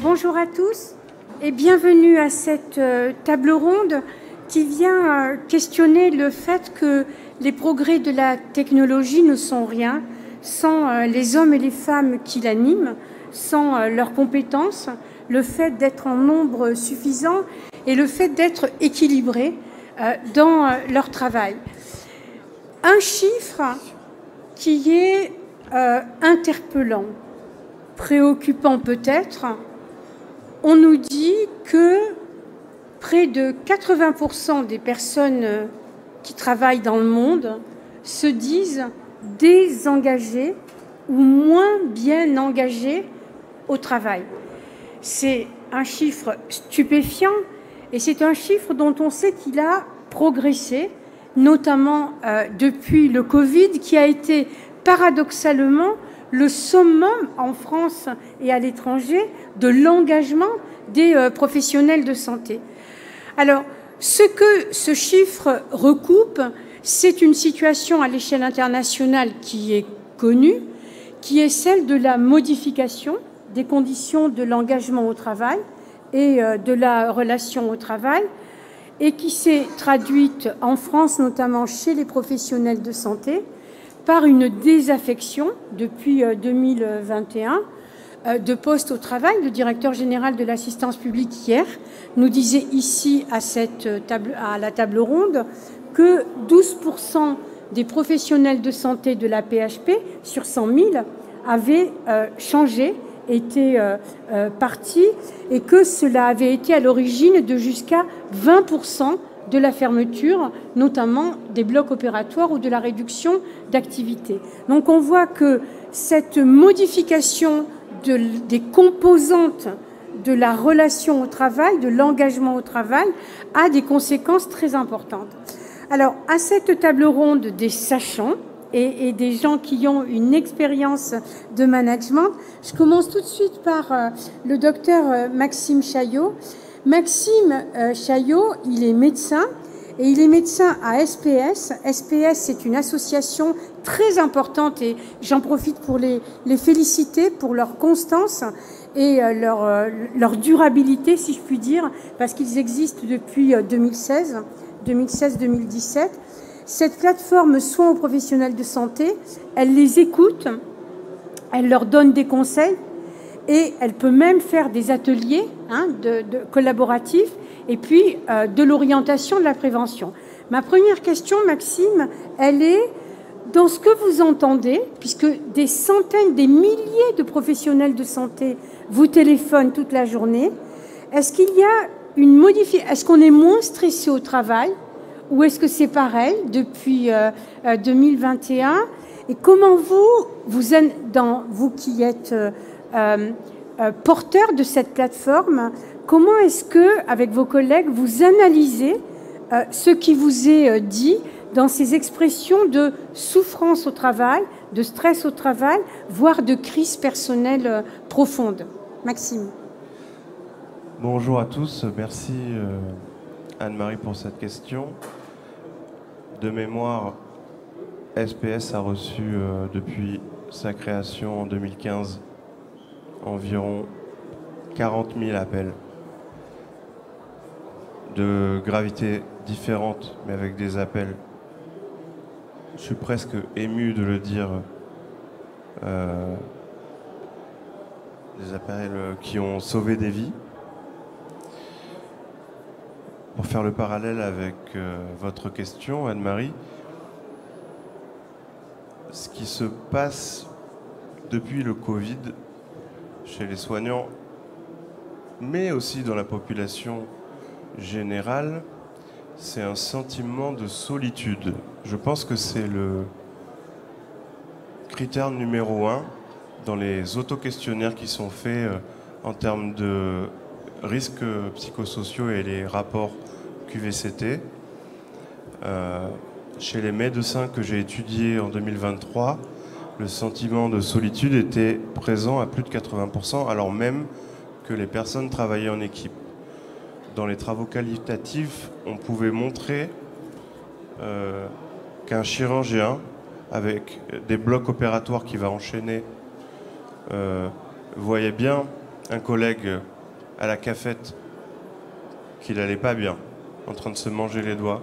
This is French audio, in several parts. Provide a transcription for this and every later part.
Bonjour à tous et bienvenue à cette table ronde qui vient questionner le fait que les progrès de la technologie ne sont rien sans les hommes et les femmes qui l'animent, sans leurs compétences, le fait d'être en nombre suffisant et le fait d'être équilibrés dans leur travail. Un chiffre qui est interpellant, préoccupant peut-être, on nous dit que près de 80% des personnes qui travaillent dans le monde se disent désengagées ou moins bien engagées au travail. C'est un chiffre stupéfiant et c'est un chiffre dont on sait qu'il a progressé, notamment depuis le Covid, qui a été paradoxalement le summum en France et à l'étranger de l'engagement des professionnels de santé. Alors, ce que ce chiffre recoupe, c'est une situation à l'échelle internationale qui est connue, qui est celle de la modification des conditions de l'engagement au travail et de la relation au travail, et qui s'est traduite en France, notamment chez les professionnels de santé, par une désaffection depuis 2021 de postes au travail. Le directeur général de l'assistance publique hier nous disait ici à la table ronde que 12% des professionnels de santé de la PHP sur 100 000 avaient changé, étaient partis, et que cela avait été à l'origine de jusqu'à 20% de la fermeture, notamment des blocs opératoires ou de la réduction d'activité. Donc on voit que cette modification des composantes de la relation au travail, de l'engagement au travail, a des conséquences très importantes. Alors, à cette table ronde des sachants et des gens qui ont une expérience de management, je commence tout de suite par le docteur Maxime Chaillot. Maxime Chaillot, il est médecin et il est médecin à SPS. SPS, c'est une association très importante et j'en profite pour les féliciter pour leur constance et leur durabilité, si je puis dire, parce qu'ils existent depuis 2016-2017. Cette plateforme Soins aux professionnels de santé, elle les écoute, elle leur donne des conseils, et elle peut même faire des ateliers collaboratifs et puis de l'orientation, de la prévention. Ma première question, Maxime, elle est dans ce que vous entendez, puisque des centaines, des milliers de professionnels de santé vous téléphonent toute la journée. Est-ce qu'il y a une modification? Est-ce qu'on est moins stressé au travail ou est-ce que c'est pareil depuis 2021? Et comment vous qui êtes porteur de cette plateforme, comment est-ce que, avec vos collègues, vous analysez ce qui vous est dit dans ces expressions de souffrance au travail, de stress au travail, voire de crise personnelle profonde? Maxime. Bonjour à tous, merci Anne-Marie pour cette question. De mémoire, SPS a reçu depuis sa création en 2015 environ 40 000 appels de gravité différente, mais avec des appels. Je suis presque ému de le dire. Des appels qui ont sauvé des vies. Pour faire le parallèle avec votre question, Anne-Marie, ce qui se passe depuis le Covid chez les soignants, mais aussi dans la population générale, c'est un sentiment de solitude. Je pense que c'est le critère numéro 1 dans les auto-questionnaires qui sont faits en termes de risques psychosociaux et les rapports QVCT. Chez les médecins que j'ai étudiés en 2023, le sentiment de solitude était présent à plus de 80%, alors même que les personnes travaillaient en équipe. Dans les travaux qualitatifs, on pouvait montrer qu'un chirurgien, avec des blocs opératoires qui va enchaîner, voyait bien un collègue à la cafette qu'il n'allait pas bien, en train de se manger les doigts,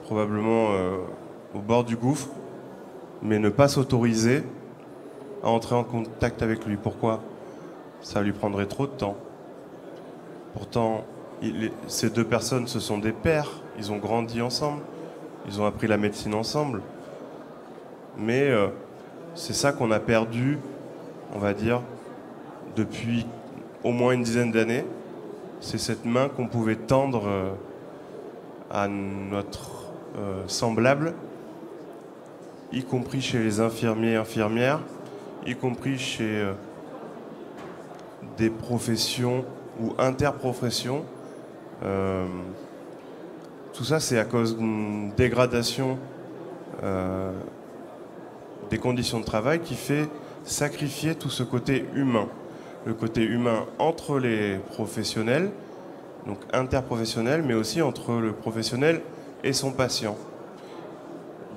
probablement au bord du gouffre, mais ne pas s'autoriser à entrer en contact avec lui. Pourquoi? Ça lui prendrait trop de temps. Pourtant, ces deux personnes, ce sont des pairs, ils ont grandi ensemble, ils ont appris la médecine ensemble. Mais c'est ça qu'on a perdu, on va dire, depuis au moins une dizaine d'années. C'est cette main qu'on pouvait tendre à notre semblable, y compris chez les infirmiers et infirmières, y compris chez des professions ou interprofessions. Tout ça, c'est à cause d'une dégradation des conditions de travail qui fait sacrifier tout ce côté humain. Le côté humain entre les professionnels, donc interprofessionnels, mais aussi entre le professionnel et son patient.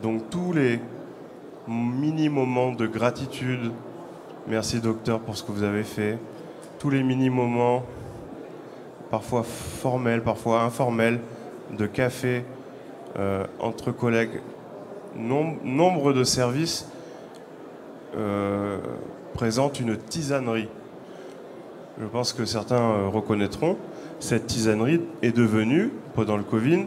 Donc tous les mini-moments de gratitude, merci docteur pour ce que vous avez fait, tous les mini-moments, parfois formels, parfois informels, de café entre collègues, nombre de services présentent une tisanerie. Je pense que certains reconnaîtront, cette tisanerie est devenue, pendant le Covid,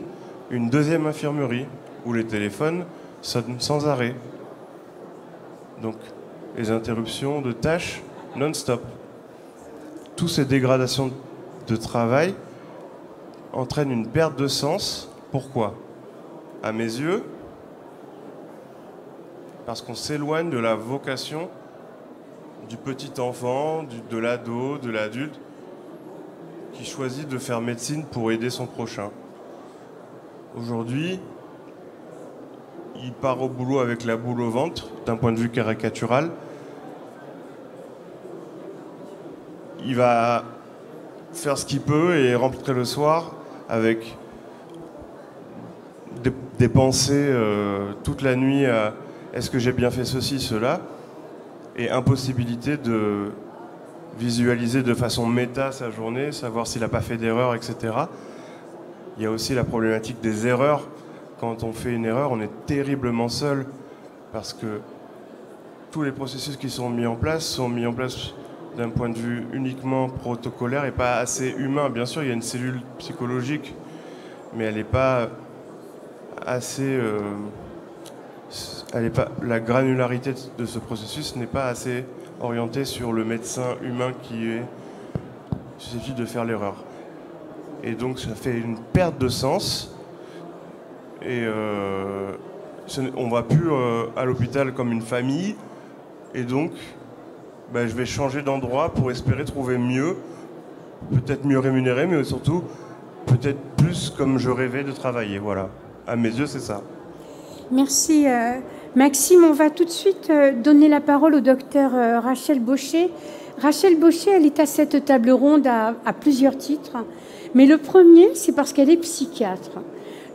une deuxième infirmerie, où les téléphones sonnent sans arrêt. Donc, les interruptions de tâches non-stop. Toutes ces dégradations de travail entraînent une perte de sens. Pourquoi? À mes yeux, parce qu'on s'éloigne de la vocation du petit enfant, de l'ado, de l'adulte, qui choisit de faire médecine pour aider son prochain. Aujourd'hui, il part au boulot avec la boule au ventre, d'un point de vue caricatural. Il va faire ce qu'il peut et rentrer le soir avec des pensées toute la nuit à est-ce que j'ai bien fait ceci, cela, et impossibilité de visualiser de façon méta sa journée, savoir s'il n'a pas fait d'erreur, etc. Il y a aussi la problématique des erreurs. Quand on fait une erreur, on est terriblement seul parce que tous les processus qui sont mis en place d'un point de vue uniquement protocolaire et pas assez humain. Bien sûr, il y a une cellule psychologique, mais elle n'est pas assez... la granularité de ce processus n'est pas assez orientée sur le médecin humain qui est susceptible de faire l'erreur. Et donc ça fait une perte de sens et on ne va plus à l'hôpital comme une famille et donc je vais changer d'endroit pour espérer trouver mieux, peut-être mieux rémunéré, mais surtout peut-être plus comme je rêvais de travailler. Voilà, à mes yeux c'est ça. Merci Maxime. On va tout de suite donner la parole au docteur Rachel Baucher. Rachel Baucher, elle est à cette table ronde à plusieurs titres. Mais le premier, c'est parce qu'elle est psychiatre.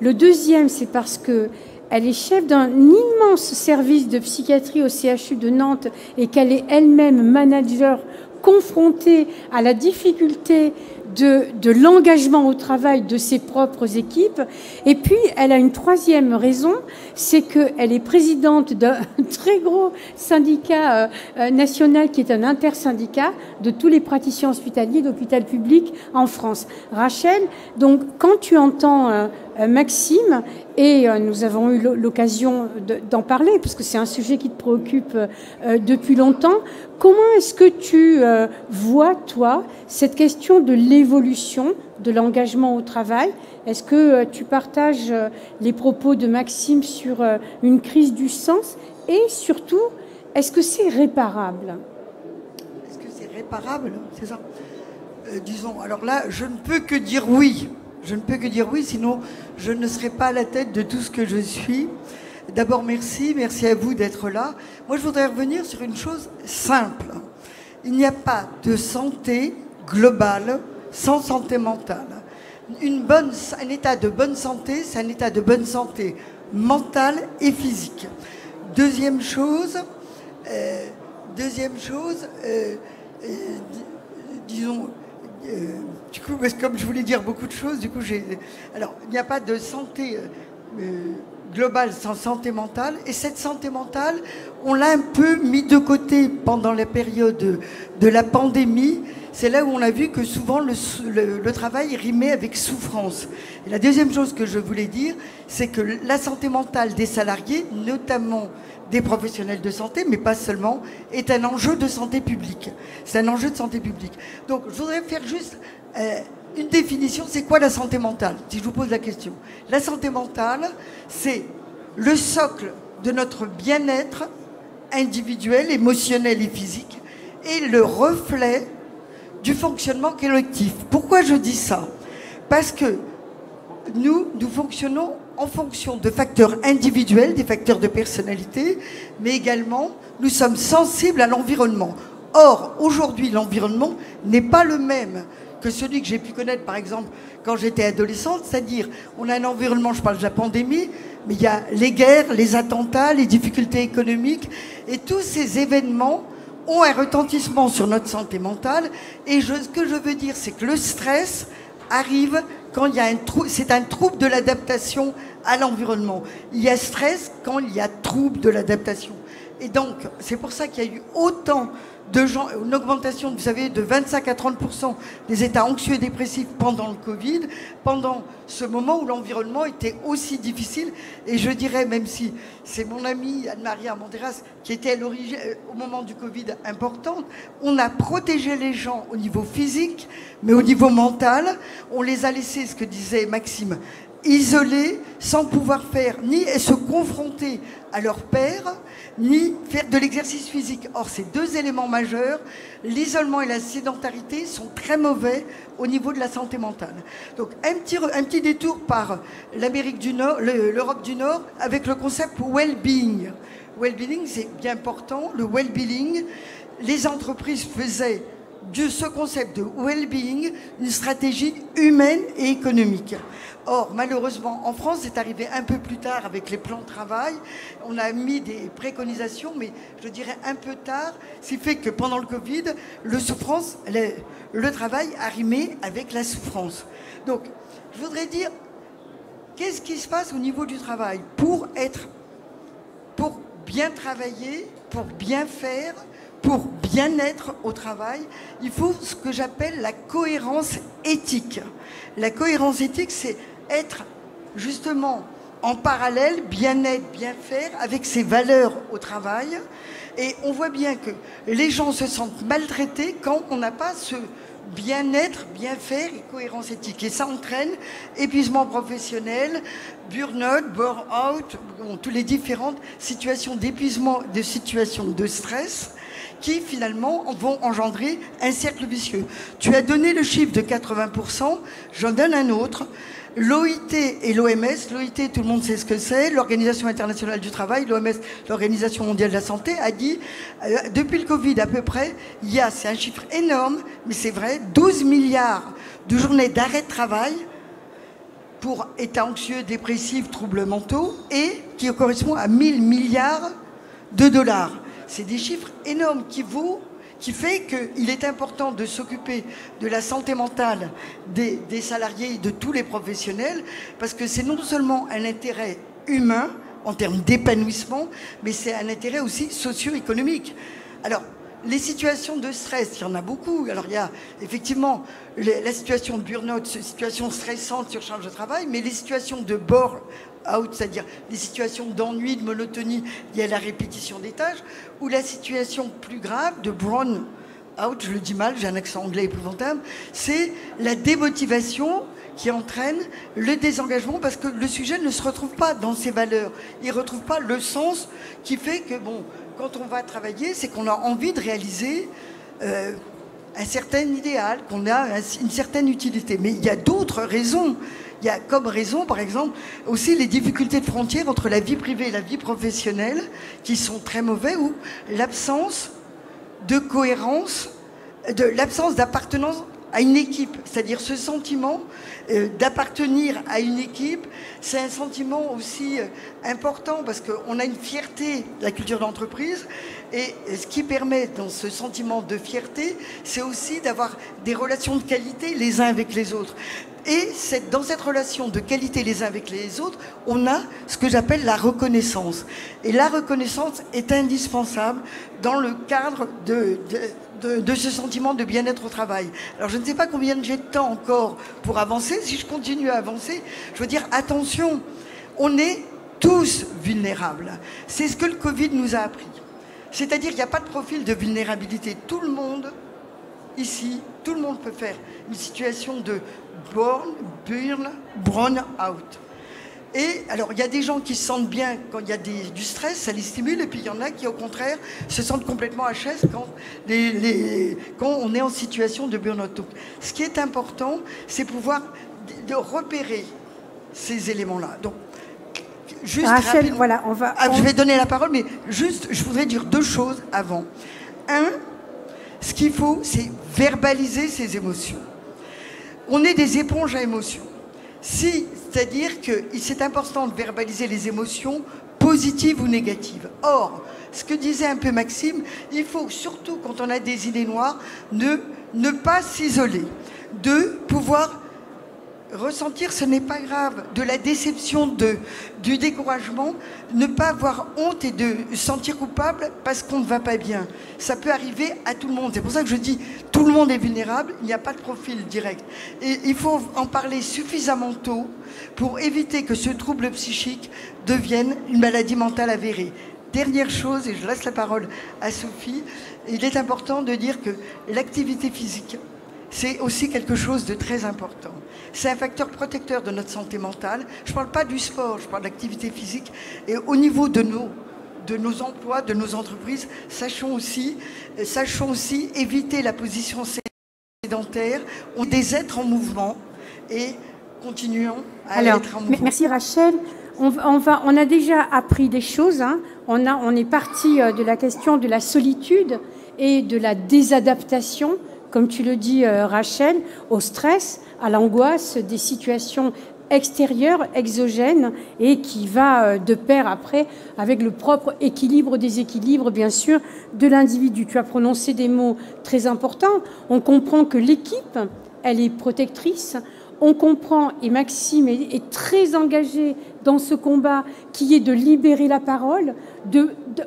Le deuxième, c'est parce qu'elle est chef d'un immense service de psychiatrie au CHU de Nantes et qu'elle est elle-même manager confrontée à la difficulté de l'engagement au travail de ses propres équipes. Et puis, elle a une troisième raison, c'est qu'elle est présidente d'un très gros syndicat national qui est un intersyndicat de tous les praticiens hospitaliers d'hôpital public en France. Rachel, donc, quand tu entends Maxime, et nous avons eu l'occasion d'en parler, parce que c'est un sujet qui te préoccupe depuis longtemps, comment est-ce que tu vois, toi, cette question de l'évolution de l'engagement au travail? Est-ce que tu partages les propos de Maxime sur une crise du sens? Et surtout, est-ce que c'est réparable? Est-ce que c'est réparable? C'est ça. Disons, alors là, je ne peux que dire oui. Je ne peux que dire oui, sinon je ne serai pas à la tête de tout ce que je suis. D'abord, merci à vous d'être là. Moi, je voudrais revenir sur une chose simple. Il n'y a pas de santé globale sans santé mentale. Un état de bonne santé, c'est un état de bonne santé mentale et physique. Deuxième chose, disons, du coup, comme je voulais dire beaucoup de choses, du coup, alors, il n'y a pas de santé globale sans santé mentale. Et cette santé mentale, on l'a un peu mis de côté pendant la période de la pandémie. C'est là où on a vu que souvent le travail rimait avec souffrance. Et la deuxième chose que je voulais dire, c'est que la santé mentale des salariés, notamment des professionnels de santé, mais pas seulement, est un enjeu de santé publique. C'est un enjeu de santé publique. Donc, je voudrais faire juste une définition. C'est quoi la santé mentale? Si je vous pose la question. La santé mentale, c'est le socle de notre bien-être individuel, émotionnel et physique, et le reflet du fonctionnement collectif. Pourquoi je dis ça? Parce que nous fonctionnons en fonction de facteurs individuels, des facteurs de personnalité, mais également, nous sommes sensibles à l'environnement. Or, aujourd'hui, l'environnement n'est pas le même que celui que j'ai pu connaître, par exemple, quand j'étais adolescente, c'est-à-dire, on a un environnement, je parle de la pandémie, mais il y a les guerres, les attentats, les difficultés économiques, et tous ces événements ont un retentissement sur notre santé mentale. Et ce que je veux dire, c'est que le stress arrive quand il y a c'est un trouble de l'adaptation à l'environnement. Il y a stress quand il y a trouble de l'adaptation. Et donc, c'est pour ça qu'il y a eu autant de gens, une augmentation, vous savez, de 25 à 30% des états anxieux et dépressifs pendant le Covid, pendant ce moment où l'environnement était aussi difficile. Et je dirais, même si c'est mon amie Anne-Marie Armanteras qui était à l'origine, au moment du Covid, importante, on a protégé les gens au niveau physique, mais au niveau mental, on les a laissés, ce que disait Maxime, isolés, sans pouvoir faire ni se confronter à leur pairs, ni faire de l'exercice physique. Or, ces deux éléments majeurs, l'isolement et la sédentarité, sont très mauvais au niveau de la santé mentale. Donc, un petit détour par l'Amérique du Nord, l'Europe du Nord, avec le concept well-being. Well-being, c'est bien important. Le well-being, les entreprises faisaient de ce concept de well-being une stratégie humaine et économique. Or, malheureusement, en France, c'est arrivé un peu plus tard avec les plans de travail. On a mis des préconisations, mais je dirais un peu tard, ce qui fait que pendant le Covid, le travail a rimé avec la souffrance. Donc, je voudrais dire, qu'est-ce qui se passe au niveau du travail pour bien travailler, pour bien faire, pour bien être au travail, il faut ce que j'appelle la cohérence éthique. La cohérence éthique, c'est être justement en parallèle, bien être, bien faire, avec ses valeurs au travail. Et on voit bien que les gens se sentent maltraités quand on n'a pas ce bien-être, bien faire et cohérence éthique. Et ça entraîne épuisement professionnel, burn-out, burn-out, toutes les différentes situations d'épuisement, de situations de stress, qui finalement vont engendrer un cercle vicieux. Tu as donné le chiffre de 80%, j'en donne un autre. L'OIT et l'OMS, l'OIT, tout le monde sait ce que c'est, l'Organisation internationale du travail, l'OMS, l'Organisation mondiale de la santé, a dit, depuis le Covid à peu près, c'est un chiffre énorme, mais c'est vrai, 12 milliards de journées d'arrêt de travail pour état anxieux, dépressif, troubles mentaux, et qui correspond à 1000 milliards de dollars. C'est des chiffres énormes qui fait qu'il est important de s'occuper de la santé mentale des salariés et de tous les professionnels, parce que c'est non seulement un intérêt humain en termes d'épanouissement, mais c'est un intérêt aussi socio-économique. Alors, les situations de stress, il y en a beaucoup. Alors, il y a effectivement la situation de burn-out, situation stressante sur charge de travail, mais les situations de burn-out, c'est-à-dire des situations d'ennui, de monotonie liées à la répétition des tâches, ou la situation plus grave de brown-out, je le dis mal, j'ai un accent anglais épouvantable, c'est la démotivation qui entraîne le désengagement parce que le sujet ne se retrouve pas dans ses valeurs. Il ne retrouve pas le sens qui fait que, quand on va travailler, c'est qu'on a envie de réaliser un certain idéal, qu'on a une certaine utilité. Mais il y a d'autres raisons. Il y a comme raison, par exemple, aussi les difficultés de frontière entre la vie privée et la vie professionnelle qui sont très mauvais, ou l'absence de cohérence, l'absence d'appartenance à une équipe. C'est-à-dire ce sentiment d'appartenir à une équipe, c'est un sentiment aussi important parce qu'on a une fierté de la culture d'entreprise. Et ce qui permet dans ce sentiment de fierté, c'est aussi d'avoir des relations de qualité les uns avec les autres. Et dans cette relation de qualité les uns avec les autres, on a ce que j'appelle la reconnaissance. Et la reconnaissance est indispensable dans le cadre de ce sentiment de bien-être au travail. Alors je ne sais pas combien j'ai de temps encore pour avancer. Si je continue à avancer, je veux dire attention, on est tous vulnérables. C'est ce que le Covid nous a appris. C'est-à-dire qu'il n'y a pas de profil de vulnérabilité. Tout le monde, ici, tout le monde peut faire une situation de burn-out. Et alors, il y a des gens qui se sentent bien quand il y a du stress, ça les stimule, et puis il y en a qui, au contraire, se sentent complètement HS quand on est en situation de burn-out. Donc, ce qui est important, c'est pouvoir de repérer ces éléments-là. Donc, juste Rachel, voilà, je vais donner la parole, mais juste, je voudrais dire deux choses avant. Un, ce qu'il faut, c'est verbaliser ses émotions. On est des éponges à émotions. C'est-à-dire que c'est important de verbaliser les émotions positives ou négatives. Or, ce que disait un peu Maxime, il faut surtout, quand on a des idées noires, ne pas s'isoler, de pouvoir ressentir, ce n'est pas grave, de la déception, du découragement, ne pas avoir honte et de se sentir coupable parce qu'on ne va pas bien. Ça peut arriver à tout le monde. C'est pour ça que je dis, tout le monde est vulnérable, il n'y a pas de profil direct. Et il faut en parler suffisamment tôt pour éviter que ce trouble psychique devienne une maladie mentale avérée. Dernière chose, et je laisse la parole à Sophie, il est important de dire que l'activité physique, c'est aussi quelque chose de très important. C'est un facteur protecteur de notre santé mentale. Je ne parle pas du sport, je parle de l'activité physique. Et au niveau de nos emplois, de nos entreprises, sachons aussi éviter la position sédentaire. On est des êtres en mouvement et continuons à être en mouvement. Merci Rachel. On a déjà appris des choses. Hein. On est parti de la question de la solitude et de la désadaptation, comme tu le dis Rachel, au stress, à l'angoisse des situations extérieures, exogènes, et qui va de pair après avec le propre équilibre, déséquilibre, bien sûr, de l'individu. Tu as prononcé des mots très importants. On comprend que l'équipe, elle est protectrice. On comprend, et Maxime est très engagé dans ce combat, qui est de libérer la parole,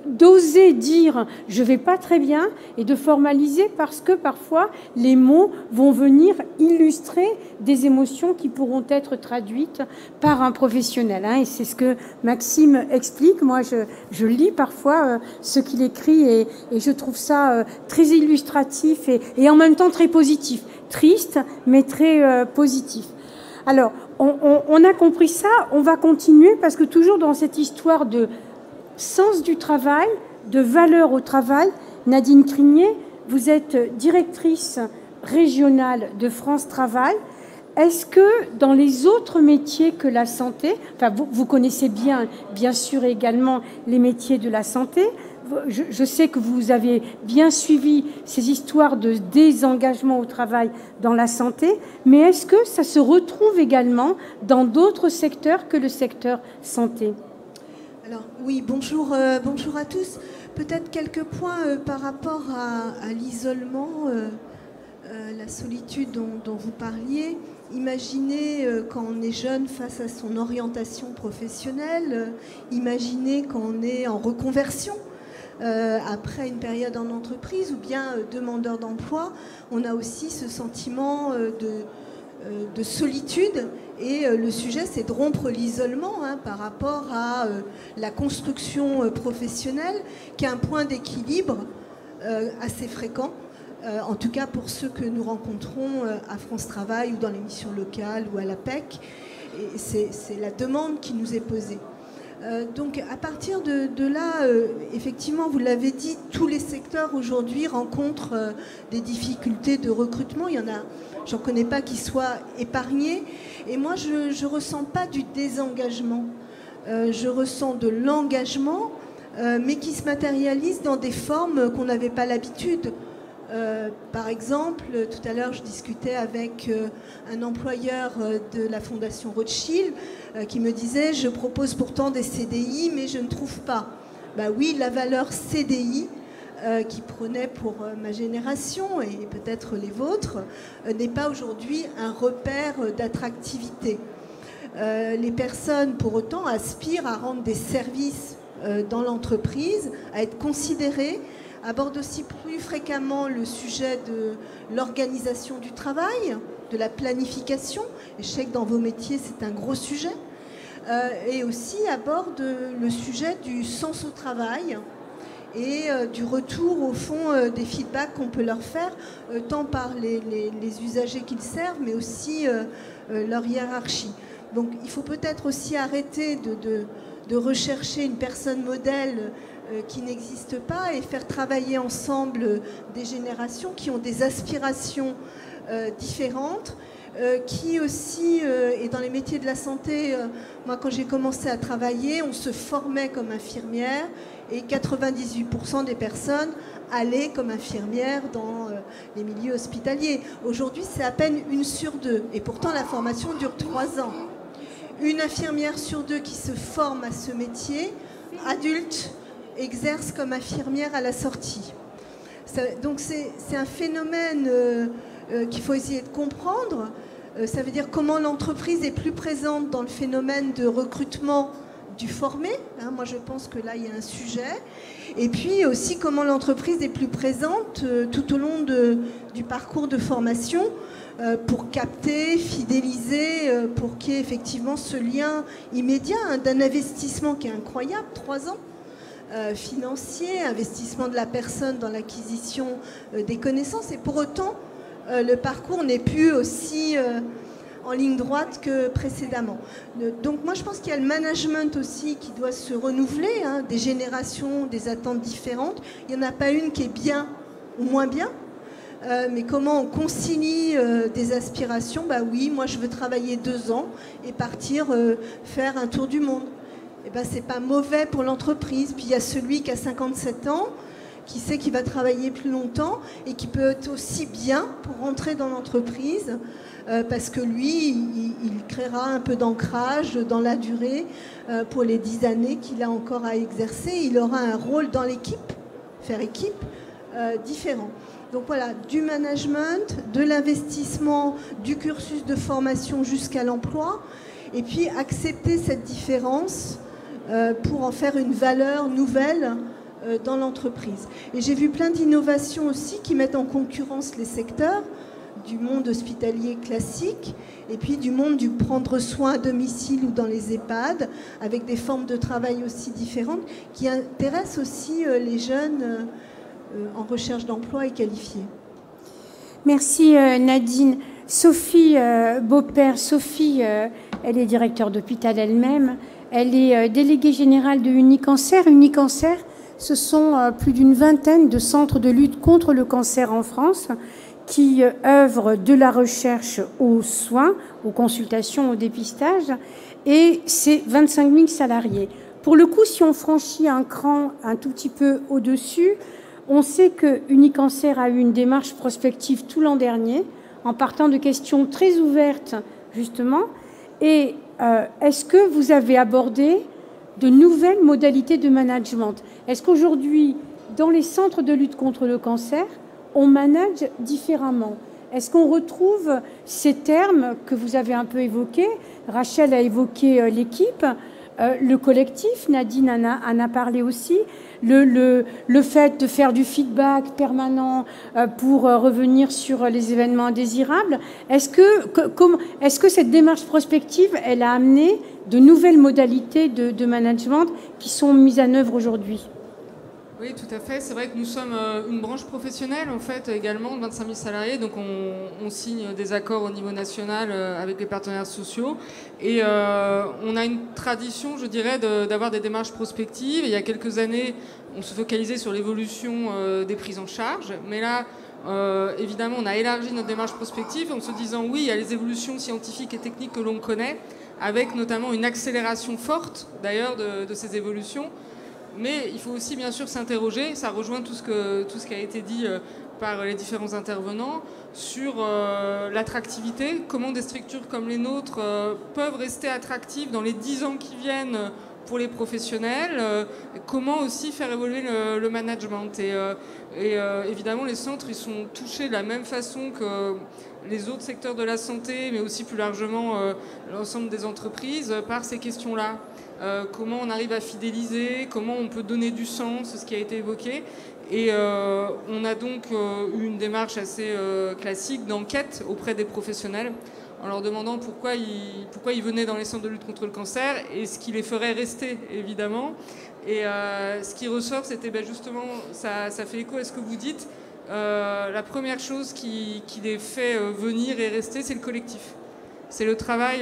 d'oser dire « je ne vais pas très bien » et de formaliser, parce que parfois les mots vont venir illustrer des émotions qui pourront être traduites par un professionnel. Hein, et c'est ce que Maxime explique. Moi, je lis parfois ce qu'il écrit et je trouve ça très illustratif et en même temps très positif. Triste, mais très positif. Alors, on a compris ça, on va continuer, parce que toujours dans cette histoire de sens du travail, de valeur au travail, Nadine Crinier, vous êtes directrice régionale de France Travail. Est-ce que dans les autres métiers que la santé, enfin vous connaissez bien sûr également les métiers de la santé, je sais que vous avez bien suivi ces histoires de désengagement au travail dans la santé, mais est-ce que ça se retrouve également dans d'autres secteurs que le secteur santé ? Alors oui, bonjour à tous. Peut-être quelques points par rapport à l'isolement, la solitude dont vous parliez. Imaginez quand on est jeune face à son orientation professionnelle, imaginez quand on est en reconversion. Après une période en entreprise ou bien demandeur d'emploi, on a aussi ce sentiment de solitude et le sujet c'est de rompre l'isolement par rapport à la construction professionnelle qui est un point d'équilibre assez fréquent, en tout cas pour ceux que nous rencontrons à France Travail ou dans les missions locales ou à l'APEC, et c'est la demande qui nous est posée. Donc à partir de là, effectivement, vous l'avez dit, tous les secteurs aujourd'hui rencontrent des difficultés de recrutement. Il y en a, j'en connais pas qui soient épargnés. Et moi, je ressens pas du désengagement. Je ressens de l'engagement, mais qui se matérialise dans des formes qu'on n'avait pas l'habitude. Par exemple, tout à l'heure, je discutais avec un employeur de la Fondation Rothschild qui me disait « Je propose pourtant des CDI, mais je ne trouve pas. » Ben oui, la valeur CDI, qui prônait pour ma génération et peut-être les vôtres, n'est pas aujourd'hui un repère d'attractivité. Les personnes, pour autant, aspirent à rendre des services dans l'entreprise, à être considérées, abordent aussi plus fréquemment le sujet de l'organisation du travail, de la planification. Et je sais que dans vos métiers, c'est un gros sujet. Et aussi abordent le sujet du sens au travail et du retour, au fond, des feedbacks qu'on peut leur faire, tant par les usagers qu'ils servent, mais aussi leur hiérarchie. Donc il faut peut-être aussi arrêter de rechercher une personne modèle qui n'existe pas et faire travailler ensemble des générations qui ont des aspirations différentes, qui aussi, et dans les métiers de la santé, moi quand j'ai commencé à travailler, on se formait comme infirmière et 98% des personnes allaient comme infirmière dans les milieux hospitaliers. Aujourd'hui, c'est à peine 1 sur 2 et pourtant la formation dure 3 ans. Une infirmière sur 2 qui se forme à ce métier, adulte, exerce comme infirmière à la sortie. Donc c'est un phénomène qu'il faut essayer de comprendre. Ça veut dire comment l'entreprise est plus présente dans le phénomène de recrutement du formé. Moi, je pense que là, il y a un sujet. Et puis aussi comment l'entreprise est plus présente tout au long du parcours de formation pour capter, fidéliser, pour qu'il y ait effectivement ce lien immédiat d'un investissement qui est incroyable, 3 ans. Financier, investissement de la personne dans l'acquisition des connaissances. Et pour autant, le parcours n'est plus aussi en ligne droite que précédemment. Donc moi, je pense qu'il y a le management aussi qui doit se renouveler, des générations, des attentes différentes. Il n'y en a pas une qui est bien ou moins bien. Mais comment on concilie des aspirations? Bah oui, moi je veux travailler 2 ans et partir faire un tour du monde. Eh ben, c'est pas mauvais pour l'entreprise. Puis il y a celui qui a 57 ans, qui sait qu'il va travailler plus longtemps et qui peut être aussi bien pour rentrer dans l'entreprise parce que lui, il créera un peu d'ancrage dans la durée pour les 10 années qu'il a encore à exercer. Il aura un rôle dans l'équipe, faire équipe, différent. Donc voilà, du management, de l'investissement, du cursus de formation jusqu'à l'emploi, et puis accepter cette différence pour en faire une valeur nouvelle dans l'entreprise. Et j'ai vu plein d'innovations aussi qui mettent en concurrence les secteurs du monde hospitalier classique et puis du monde du prendre soin à domicile ou dans les EHPAD, avec des formes de travail aussi différentes qui intéressent aussi les jeunes en recherche d'emploi et qualifiés. Merci Nadine. Sophie Beaupère, Sophie, elle est directeur d'hôpital elle-même. Elle est déléguée générale de Unicancer. Unicancer, ce sont plus d'une vingtaine de centres de lutte contre le cancer en France qui œuvrent de la recherche aux soins, aux consultations, au dépistage, et c'est 25 000 salariés. Pour le coup, si on franchit un cran un tout petit peu au-dessus, on sait que Unicancer a eu une démarche prospective tout l'an dernier, en partant de questions très ouvertes, justement. Et est-ce que vous avez abordé de nouvelles modalités de management? Est-ce qu'aujourd'hui, dans les centres de lutte contre le cancer, on manage différemment? Est-ce qu'on retrouve ces termes que vous avez un peu évoqués? Rachel a évoqué l'équipe, le collectif, Nadine en a parlé aussi, le fait de faire du feedback permanent pour revenir sur les événements indésirables. Est-ce que cette démarche prospective, elle a amené de nouvelles modalités de management qui sont mises en œuvre aujourd'hui? Oui, tout à fait. C'est vrai que nous sommes une branche professionnelle, en fait, également, de 25 000 salariés. Donc, on signe des accords au niveau national avec les partenaires sociaux. Et on a une tradition, je dirais, d'avoir des démarches prospectives. Et il y a quelques années, on se focalisait sur l'évolution des prises en charge. Mais là, évidemment, on a élargi notre démarche prospective en se disant, oui, il y a les évolutions scientifiques et techniques que l'on connaît, avec notamment une accélération forte, d'ailleurs, de ces évolutions. Mais il faut aussi bien sûr s'interroger, ça rejoint tout ce qui a été dit par les différents intervenants sur l'attractivité, comment des structures comme les nôtres peuvent rester attractives dans les 10 ans qui viennent pour les professionnels, comment aussi faire évoluer le management. Et évidemment, les centres, ils sont touchés de la même façon que les autres secteurs de la santé, mais aussi plus largement l'ensemble des entreprises, par ces questions-là. Comment on arrive à fidéliser, comment on peut donner du sens, ce qui a été évoqué. Et on a donc eu une démarche assez classique d'enquête auprès des professionnels, en leur demandant pourquoi ils venaient dans les centres de lutte contre le cancer et ce qui les ferait rester, évidemment. Et ce qui ressort, c'était justement, ça fait écho à ce que vous dites, la première chose qui les fait venir et rester, c'est le collectif. C'est le travail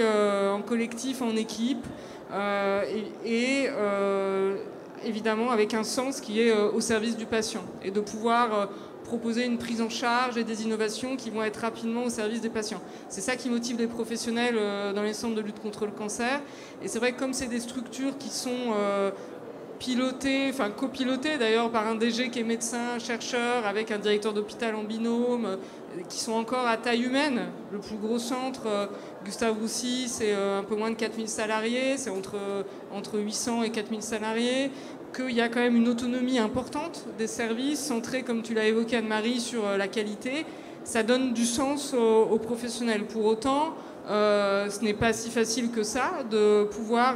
en collectif, en équipe, et évidemment avec un sens qui est au service du patient, et de pouvoir proposer une prise en charge et des innovations qui vont être rapidement au service des patients. C'est ça qui motive les professionnels dans les centres de lutte contre le cancer. Et c'est vrai que comme c'est des structures qui sont pilotées, enfin copilotées d'ailleurs par un DG qui est médecin, chercheur, avec un directeur d'hôpital en binôme, qui sont encore à taille humaine. Le plus gros centre, Gustave Roussy, c'est un peu moins de 4000 salariés, c'est entre 800 et 4000 salariés. Qu'il y a quand même une autonomie importante des services, centrée, comme tu l'as évoqué Anne-Marie, sur la qualité. Ça donne du sens aux professionnels. Pour autant, ce n'est pas si facile que ça de pouvoir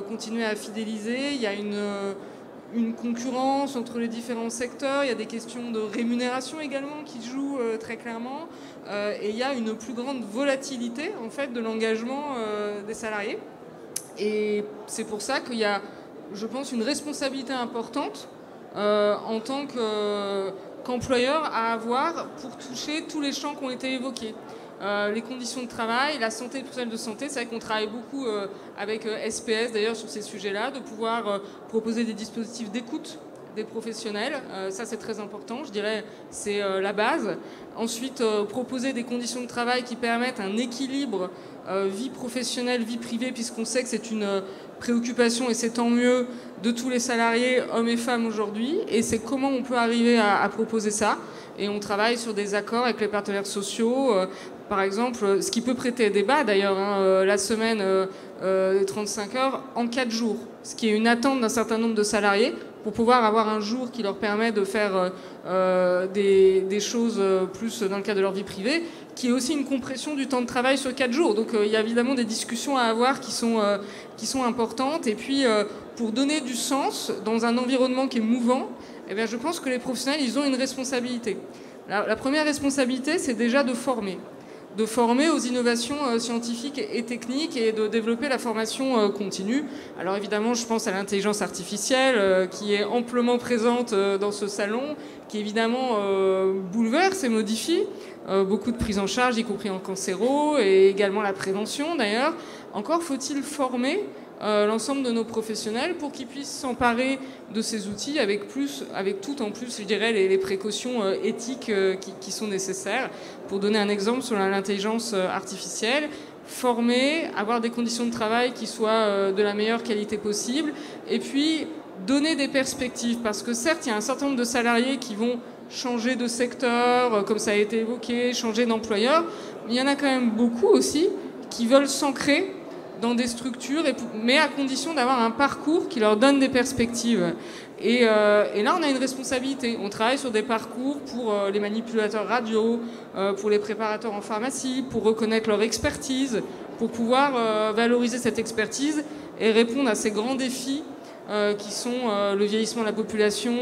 continuer à fidéliser. Il y a une concurrence entre les différents secteurs. Il y a des questions de rémunération également qui jouent très clairement. Et il y a une plus grande volatilité en fait, de l'engagement des salariés. Et c'est pour ça qu'il y a, je pense, une responsabilité importante en tant qu'employeur à avoir pour toucher tous les champs qui ont été évoqués. Les conditions de travail, la santé, le personnel de santé, c'est vrai qu'on travaille beaucoup avec SPS d'ailleurs sur ces sujets-là, de pouvoir proposer des dispositifs d'écoute des professionnels, ça c'est très important, je dirais c'est la base. Ensuite, proposer des conditions de travail qui permettent un équilibre vie professionnelle, vie privée, puisqu'on sait que c'est une préoccupation, et c'est tant mieux, de tous les salariés, hommes et femmes aujourd'hui, et c'est comment on peut arriver à proposer ça. Et on travaille sur des accords avec les partenaires sociaux, par exemple, ce qui peut prêter débat d'ailleurs, la semaine des 35 heures en 4 jours, ce qui est une attente d'un certain nombre de salariés pour pouvoir avoir un jour qui leur permet de faire des choses plus dans le cadre de leur vie privée, qui est aussi une compression du temps de travail sur 4 jours. Donc il y a évidemment des discussions à avoir qui sont importantes. Et puis pour donner du sens dans un environnement qui est mouvant, eh bien, je pense que les professionnels, ils ont une responsabilité. La première responsabilité, c'est déjà de former aux innovations scientifiques et techniques et de développer la formation continue. Alors évidemment, je pense à l'intelligence artificielle qui est amplement présente dans ce salon, qui évidemment bouleverse et modifie beaucoup de prises en charge, y compris en cancéro, et également la prévention d'ailleurs. Encore faut-il former l'ensemble de nos professionnels pour qu'ils puissent s'emparer de ces outils avec tout en plus, je dirais, les précautions éthiques qui sont nécessaires. Pour donner un exemple sur l'intelligence artificielle, former, avoir des conditions de travail qui soient de la meilleure qualité possible, et puis donner des perspectives, parce que certes, il y a un certain nombre de salariés qui vont changer de secteur, comme ça a été évoqué, changer d'employeur, mais il y en a quand même beaucoup aussi qui veulent s'ancrer dans des structures, mais à condition d'avoir un parcours qui leur donne des perspectives. Et là, on a une responsabilité. On travaille sur des parcours pour les manipulateurs radio, pour les préparateurs en pharmacie, pour reconnaître leur expertise, pour pouvoir valoriser cette expertise et répondre à ces grands défis qui sont le vieillissement de la population,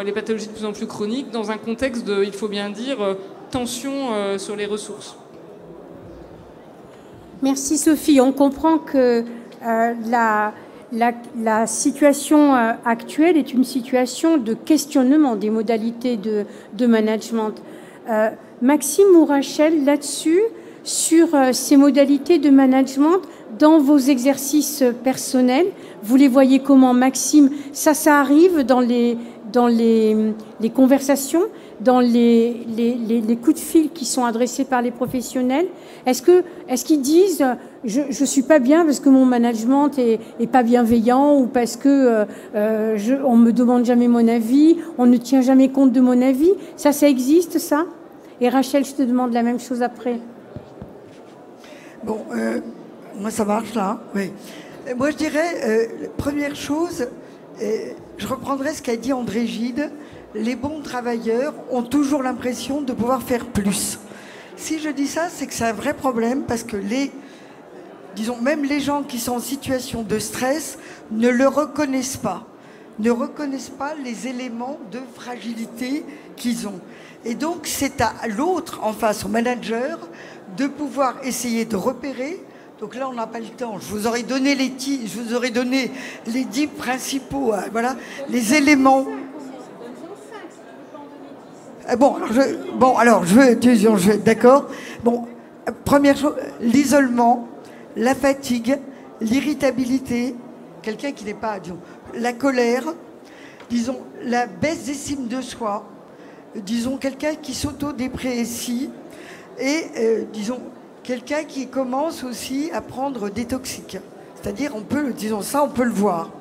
les pathologies de plus en plus chroniques, dans un contexte de, il faut bien dire, tension sur les ressources. Merci Sophie. On comprend que la situation actuelle est une situation de questionnement des modalités de management. Maxime ou Rachel, là-dessus, sur ces modalités de management, dans vos exercices personnels, vous les voyez comment, Maxime? Ça arrive dans les conversations, dans les coups de fil qui sont adressés par les professionnels? Est-ce qu'ils disent je suis pas bien parce que mon management est pas bienveillant, ou parce que on me demande jamais mon avis, on ne tient jamais compte de mon avis? Ça existe, ça? Et Rachel, je te demande la même chose après. Bon, moi ça marche là, oui. Moi je dirais, première chose, je reprendrai ce qu'a dit André Gide, les bons travailleurs ont toujours l'impression de pouvoir faire plus. Si je dis ça, c'est que c'est un vrai problème, parce que disons, même les gens qui sont en situation de stress ne le reconnaissent pas, les éléments de fragilité qu'ils ont. Et donc c'est à l'autre, en face, au manager, de pouvoir essayer de repérer. Donc là, on n'a pas le temps. Je vous aurais donné les 10 principaux, voilà, les éléments. D'accord. Bon, première chose, l'isolement, la fatigue, l'irritabilité, quelqu'un qui n'est pas, disons, la colère, disons, la baisse d'estime de soi, disons, quelqu'un qui s'auto-déprécie, et, disons, quelqu'un qui commence aussi à prendre des toxiques. C'est-à-dire, on peut le voir.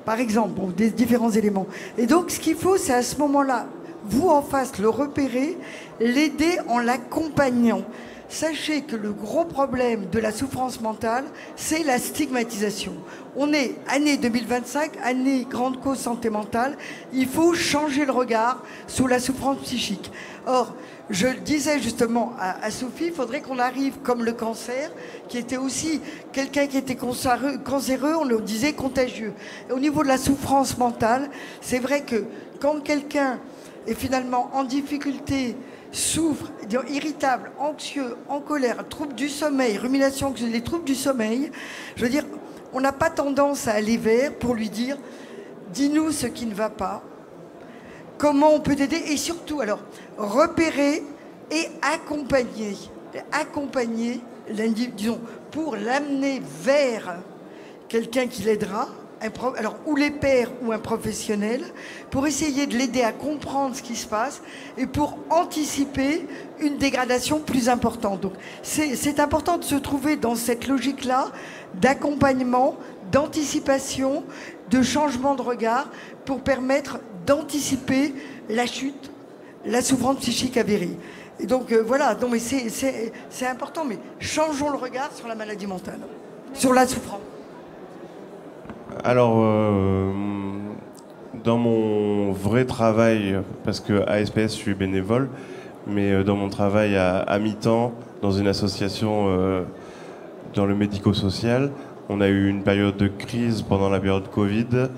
Par exemple, bon, des différents éléments. Et donc, ce qu'il faut, c'est à ce moment-là, vous en face, le repérer, l'aider en l'accompagnant. Sachez que le gros problème de la souffrance mentale, c'est la stigmatisation. On est année 2025, année grande cause santé mentale. Il faut changer le regard sur la souffrance psychique. Or, je le disais justement à Sophie, il faudrait qu'on arrive comme le cancer, qui était aussi quelqu'un qui était cancéreux, on le disait contagieux. Et au niveau de la souffrance mentale, c'est vrai que quand quelqu'un est finalement en difficulté, souffre, irritable, anxieux, en colère, troubles du sommeil, rumination, les troubles du sommeil, je veux dire, on n'a pas tendance à aller vers pour lui dire « dis-nous ce qui ne va pas ». Comment on peut t'aider? Et surtout, alors, repérer et accompagner l'individu, disons, pour l'amener vers quelqu'un qui l'aidera, alors ou les pairs ou un professionnel, pour essayer de l'aider à comprendre ce qui se passe et pour anticiper une dégradation plus importante. Donc, c'est important de se trouver dans cette logique-là d'accompagnement, d'anticipation, de changement de regard pour permettre d'anticiper la chute, la souffrance psychique avérée. Et donc voilà, non, mais c'est important, mais changeons le regard sur la maladie mentale, sur la souffrance. Alors, dans mon vrai travail, parce qu'à SPS je suis bénévole, mais dans mon travail à mi-temps, dans une association dans le médico-social, on a eu une période de crise pendant la période Covid,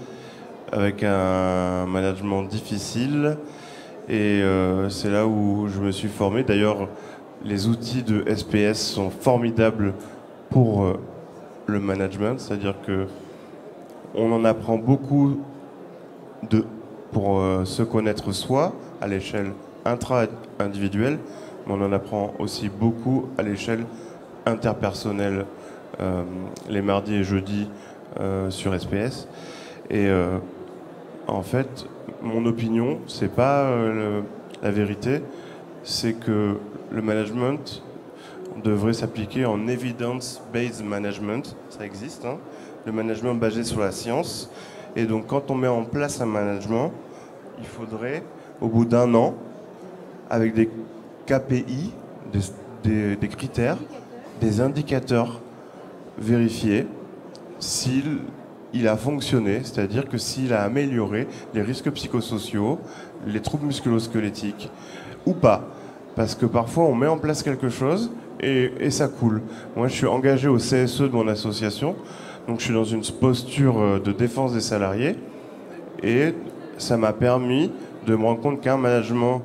avec un management difficile, et c'est là où je me suis formé. D'ailleurs, les outils de SPS sont formidables pour le management, c'est-à-dire que on en apprend beaucoup pour se connaître soi à l'échelle intra-individuelle, mais on en apprend aussi beaucoup à l'échelle interpersonnelle les mardis et jeudis sur SPS. Et en fait, mon opinion, c'est pas la vérité, c'est que le management devrait s'appliquer en evidence-based management, ça existe, hein, le management basé sur la science. Et donc quand on met en place un management, il faudrait, au bout d'un an, avec des KPI, des critères, des indicateurs vérifiés, s'il a fonctionné, c'est-à-dire que s'il a amélioré les risques psychosociaux, les troubles musculo-squelettiques, ou pas. Parce que parfois on met en place quelque chose et ça coule. Moi je suis engagé au CSE de mon association, donc je suis dans une posture de défense des salariés, et ça m'a permis de me rendre compte qu'un management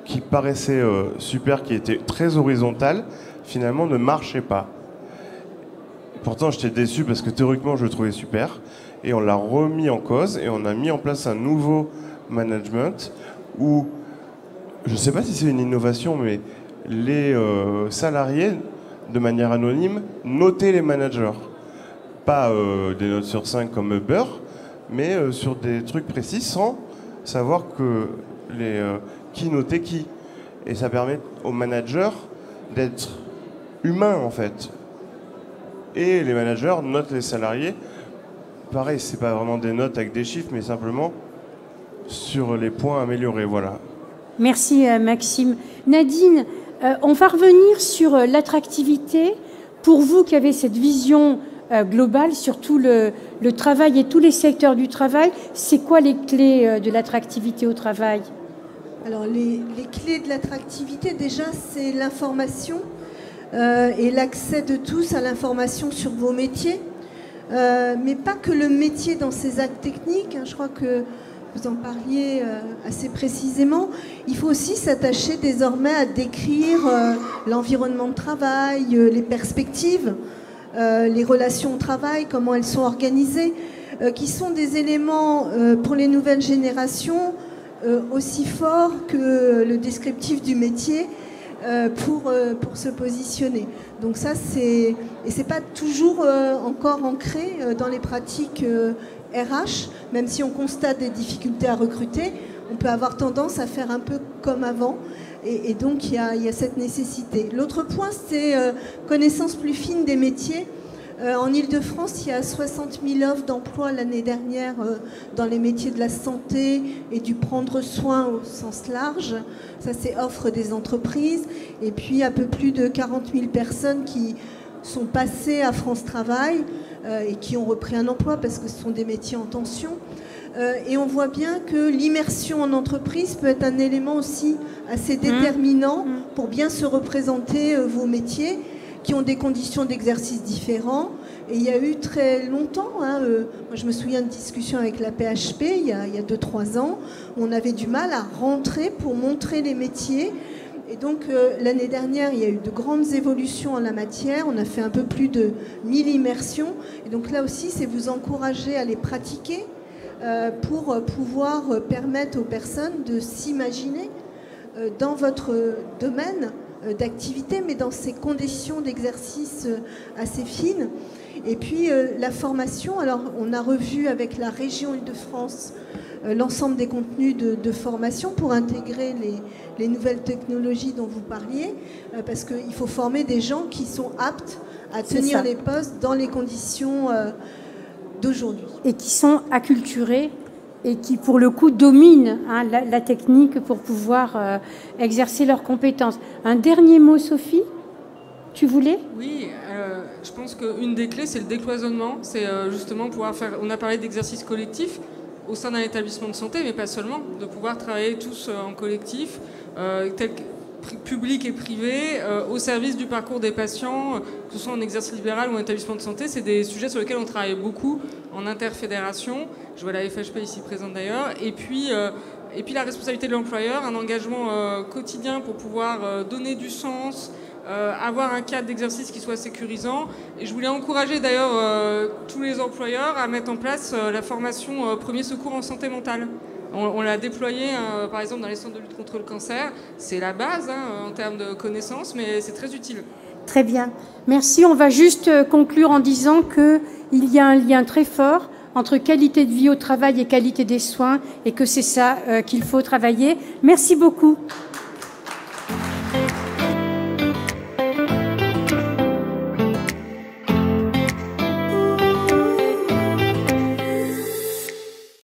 qui paraissait super, qui était très horizontal, finalement ne marchait pas. Pourtant j'étais déçu parce que théoriquement je le trouvais super, et on l'a remis en cause et on a mis en place un nouveau management où, je ne sais pas si c'est une innovation, mais les salariés de manière anonyme, noter les managers. Pas des notes sur 5 comme Uber, mais sur des trucs précis sans savoir qui notait qui. Et ça permet aux managers d'être humains, en fait. Et les managers notent les salariés. Pareil, c'est pas vraiment des notes avec des chiffres, mais simplement sur les points améliorés, voilà. Merci Maxime. Nadine, on va revenir sur l'attractivité. Pour vous qui avez cette vision globale sur tout le travail et tous les secteurs du travail, c'est quoi les clés de l'attractivité au travail ? Alors les clés de l'attractivité, déjà, c'est l'information et l'accès de tous à l'information sur vos métiers. Mais pas que le métier dans ses actes techniques, hein, je crois que vous en parliez assez précisément. Il faut aussi s'attacher désormais à décrire l'environnement de travail, les perspectives, les relations au travail, comment elles sont organisées, qui sont des éléments pour les nouvelles générations aussi forts que le descriptif du métier pour se positionner. Donc ça, c'est pas toujours encore ancré dans les pratiques RH, même si on constate des difficultés à recruter, on peut avoir tendance à faire un peu comme avant, et donc il y a cette nécessité. L'autre point, c'est connaissance plus fine des métiers. En Ile-de-France, il y a 60 000 offres d'emploi l'année dernière dans les métiers de la santé et du prendre soin au sens large. Ça, c'est offre des entreprises. Et puis, un peu plus de 40 000 personnes qui sont passées à France Travail et qui ont repris un emploi parce que ce sont des métiers en tension. Et on voit bien que l'immersion en entreprise peut être un élément aussi assez déterminant pour bien se représenter vos métiers, qui ont des conditions d'exercice différents. Et il y a eu très longtemps, moi je me souviens de discussions avec la PHP il y a 2-3 ans, où on avait du mal à rentrer pour montrer les métiers. Et donc l'année dernière, il y a eu de grandes évolutions en la matière. On a fait un peu plus de 1000 immersions. Et donc là aussi, c'est vous encourager à les pratiquer pour pouvoir permettre aux personnes de s'imaginer dans votre domaine d'activité, mais dans ces conditions d'exercice assez fines. Et puis la formation, alors on a revu avec la région Île-de-France l'ensemble des contenus de formation pour intégrer les nouvelles technologies dont vous parliez, parce qu'il faut former des gens qui sont aptes à tenir les postes dans les conditions d'aujourd'hui. Et qui sont acculturés et qui, pour le coup, dominent la technique pour pouvoir exercer leurs compétences. Un dernier mot, Sophie ? Tu voulais ? Oui, je pense qu'une des clés, c'est le décloisonnement. C'est justement pouvoir faire... On a parlé d'exercice collectif au sein d'un établissement de santé, mais pas seulement. De pouvoir travailler tous en collectif, public et privé, au service du parcours des patients, que ce soit en exercice libéral ou en établissement de santé. C'est des sujets sur lesquels on travaille beaucoup en interfédération. Je vois la FHP ici présente d'ailleurs. Et puis la responsabilité de l'employeur, un engagement quotidien pour pouvoir donner du sens, avoir un cadre d'exercice qui soit sécurisant. Et je voulais encourager d'ailleurs tous les employeurs à mettre en place la formation premier secours en santé mentale. On l'a déployé par exemple dans les centres de lutte contre le cancer. C'est la base en termes de connaissances, mais c'est très utile. Très bien. Merci. On va juste conclure en disant qu'il y a un lien très fort entre qualité de vie au travail et qualité des soins, et que c'est ça qu'il faut travailler. Merci beaucoup.